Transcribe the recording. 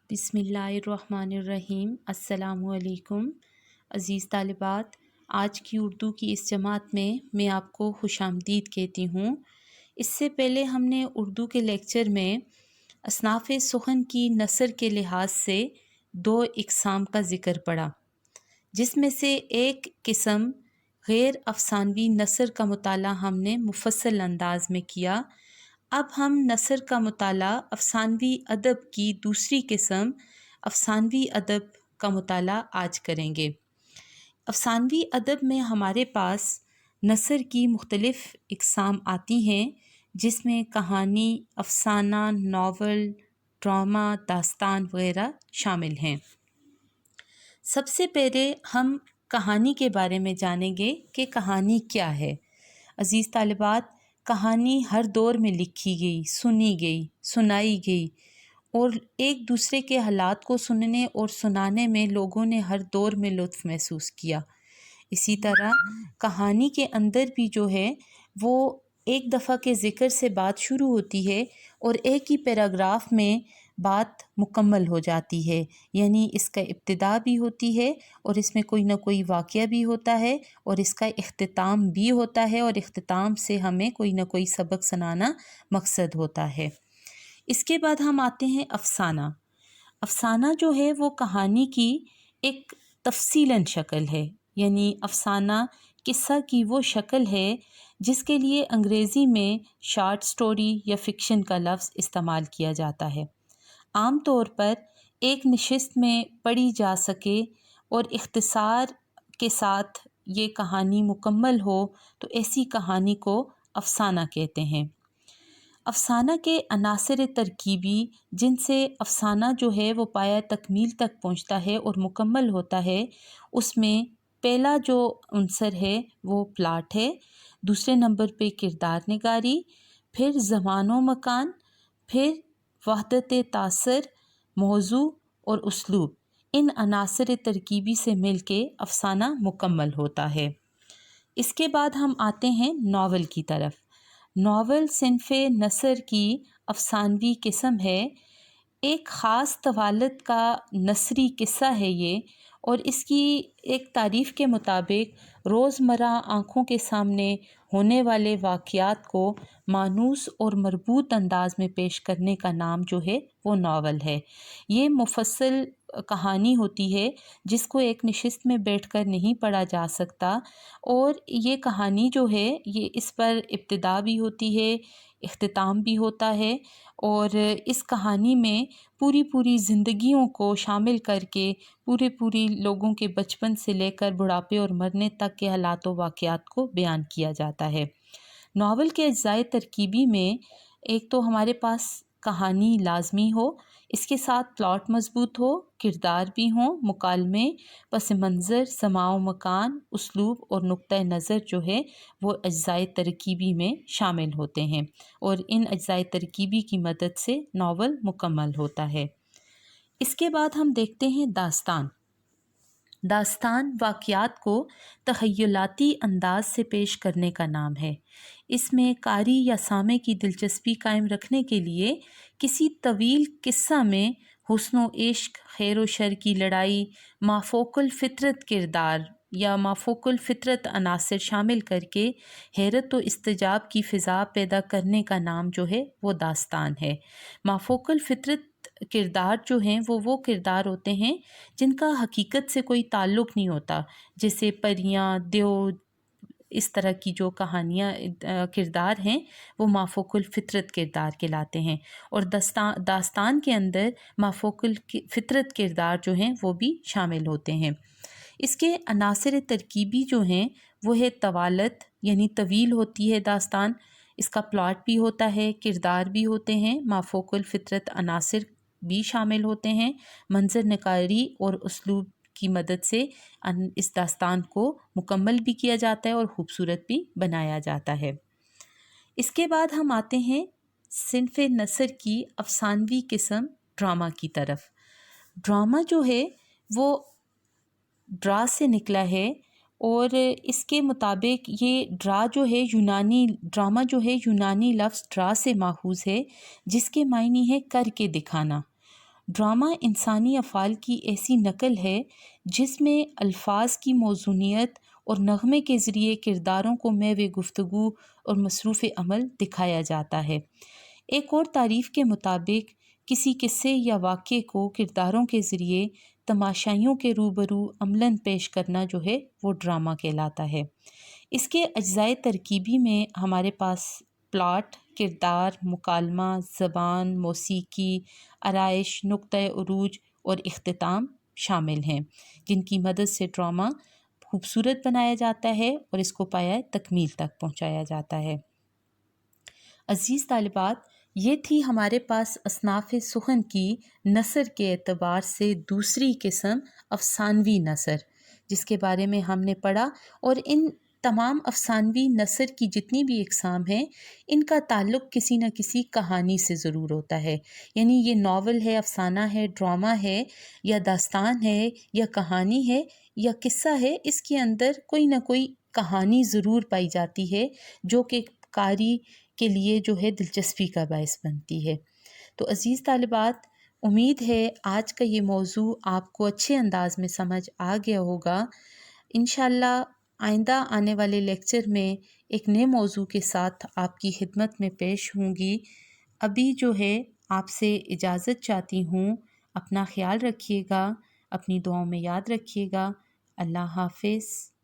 बिस्मिल्लाहिर्रहमानिर्रहीम। अस्सलाम वालेकुम अज़ीज़ तालिबात, आज की उर्दू की इस जमात में मैं आपको खुशामदीद कहती हूँ। इससे पहले हमने उर्दू के लेक्चर में असनाफ़ सुखन की नसर के लिहाज से दो इक़साम का ज़िक्र पढ़ा, जिसमें से एक किस्म गैर अफ़सानवी नसर का मुताला हमने मुफस्सल अंदाज में किया। अब हम नसर का मुताला अफ़सानवी अदब की दूसरी किस्म अफ़सानवी अदब का मुताला आज करेंगे। अफ़सानवी अदब में हमारे पास नसर की मुख्तलिफ़ इक़साम आती हैं, जिसमें कहानी, अफ़साना, नावल, ड्रामा, दास्तान वगैरह शामिल हैं। सबसे पहले हम कहानी के बारे में जानेंगे कि कहानी क्या है। अज़ीज़ तालिबात, कहानी हर दौर में लिखी गई, सुनी गई, सुनाई गई और एक दूसरे के हालात को सुनने और सुनाने में लोगों ने हर दौर में लुत्फ़ महसूस किया। इसी तरह कहानी के अंदर भी जो है वो एक दफ़ा के ज़िक्र से बात शुरू होती है और एक ही पैराग्राफ में बात मुकम्मल हो जाती है, यानी इसका इब्तिदा भी होती है और इसमें कोई ना कोई वाक़या भी होता है और इसका इख्तिताम भी होता है और इख्तिताम से हमें कोई ना कोई सबक सुनाना मकसद होता है। इसके बाद हम आते हैं अफ़साना। अफ़साना जो है वो कहानी की एक तफ़सीलन शक्ल है, यानी अफ़साना किस्सा की वो शक्ल है जिसके लिए अंग्रेज़ी में शॉर्ट स्टोरी या फ़िक्शन का लफ्ज़ इस्तेमाल किया जाता है। आम तौर पर एक नशिस्त में पढ़ी जा सके और इख्तिसार के साथ ये कहानी मुकम्मल हो तो ऐसी कहानी को अफ़साना कहते हैं। अफ़साना के अनासिर तरकीबी जिनसे अफ़साना जो है वो पाया तकमील तक पहुँचता है और मुकम्मल होता है, उसमें पहला जो अंसर है वो प्लाट है, दूसरे नंबर पे किरदार निगारी, फिर ज़मान व मकान, फिर वहदत तासर, मौजू और उसलूब। इन अनासिर तरकीबी से मिल के अफ़साना मुकम्मल होता है। इसके बाद हम आते हैं नावल की तरफ। नावल सिनफ़े नसर की अफ़सानवी किस्म है। एक ख़ास तवालत का नसरी किस्सा है ये, और इसकी एक तारीफ़ के मुताबिक रोज़मर्रा आँखों के सामने होने वाले वाक़यात को मानूस और मरबूत अंदाज में पेश करने का नाम जो है वो नावल है। ये मुफस्सल कहानी होती है जिसको एक नशिस्त में बैठकर नहीं पढ़ा जा सकता, और ये कहानी जो है ये इस पर इब्तिदा भी होती है, इख्तिताम भी होता है, और इस कहानी में पूरी ज़िंदगियों को शामिल करके पूरे लोगों के बचपन से लेकर बुढ़ापे और मरने तक के हालात व वाक़यात को बयान किया जाता है। नावल के अज्ज़ाए तरकीबी में एक तो हमारे पास कहानी लाज़मी हो, इसके साथ प्लॉट मज़बूत हो, किरदार भी हों, मुकालमे, पस मंज़र, समाओ मकान, उसलूब और नुक्ता नज़र जो है वो अज्ज़ाए तरकीबी में शामिल होते हैं, और इन अज्ज़ाए तरकीबी की मदद से नावल मुकम्मल होता है। इसके बाद हम देखते हैं दास्तान। दास्तान वाक़यात को तख़य्युलाती अंदाज से पेश करने का नाम है। इसमें कारी या सामे की दिलचस्पी कायम रखने के लिए किसी तवील किस्सा में हुस्न व इश्क, खैर व शर की लड़ाई, माफ़ोक़ुल फ़ितरत किरदार या माफ़ोक़ुल फ़ितरत अनासिर शामिल करके हैरत व इस्तिजाब की फ़िज़ा पैदा करने का नाम जो है वो दास्तान है। माफ़ोक़ुल फ़ितरत किरदार जो हैं वो किरदार होते हैं जिनका हकीकत से कोई ताल्लुक़ नहीं होता, जैसे परियां, देव, इस तरह की जो कहानियाँ किरदार हैं वो माफ़ोक़ुल फ़ितरत किरदार कहलाते हैं, और दास्तान के अंदर माफ़ोक़ुल फ़ितरत किरदार जो हैं वो भी शामिल होते हैं। इसके अनासिर तरकीबी जो हैं वो है तवालत, यानी तवील होती है दास्तान, इसका प्लॉट भी होता है, किरदार भी होते हैं, माफ़ोक़ुल फ़ितरत अनासिर भी शामिल होते हैं, मंज़र निकारी और उसलूब की मदद से इस दास्तान को मुकम्मल भी किया जाता है और ख़ूबसूरत भी बनाया जाता है। इसके बाद हम आते हैं सिनफ़े नसर की अफ़सानवी किस्म ड्रामा की तरफ। ड्रामा जो है वो ड्रा से निकला है, और इसके मुताबिक ये ड्रामा जो है यूनानी लफ्ज़ ड्रा से माखूज़ है, जिसके मायने है करके दिखाना। ڈرامہ انسانی افعال کی ایسی نقل ہے جس میں الفاظ کی موزونیت اور نغمے کے ذریعے کرداروں کو محو گفتگو اور مصروف عمل دکھایا جاتا ہے۔ ایک اور تعریف کے مطابق کسی قصے یا واقعے کو کرداروں کے ذریعے تماشائیوں کے روبرو عملاً پیش کرنا جو ہے وہ ڈرامہ کہلاتا ہے۔ اس کے اجزائے ترکیبی میں ہمارے پاس پلاٹ، کردار، مکالمہ، زبان، موسیقی، آرائش، نقطۂ عروج اور اختتام شامل ہیں، جن کی مدد سے ڈرامہ خوبصورت بنایا جاتا ہے اور اس کو پایۂ تکمیل تک پہنچایا جاتا ہے۔ عزیز طالبات، یہ تھی ہمارے پاس اصناف سخن کی نثر کے اعتبار سے دوسری قسم افسانوی نثر، جس کے بارے میں ہم نے پڑھا، اور ان تمام افسانوی نثر کی جتنی بھی اقسام ہیں ان کا تعلق کسی نہ کسی کہانی سے ضرور ہوتا ہے، یعنی یہ ناول ہے، افسانہ ہے، ڈرامہ ہے، یا داستان ہے، یا کہانی ہے، یا قصہ ہے، اس کے اندر کوئی نہ کوئی کہانی ضرور پائی جاتی ہے جو کہ قاری کے لیے جو ہے دلچسپی کا باعث بنتی ہے۔ تو عزیز طالبات، امید ہے آج کا یہ موضوع آپ کو اچھے انداز میں سمجھ آ گیا ہوگا۔ انشاءاللہ آئندہ آنے والے لیکچر میں ایک نئے موضوع کے ساتھ آپ کی خدمت میں پیش ہوں گی۔ ابھی جو ہے آپ سے اجازت چاہتی ہوں۔ اپنا خیال رکھیے گا، اپنی دعاؤں میں یاد رکھیے گا۔ اللہ حافظ۔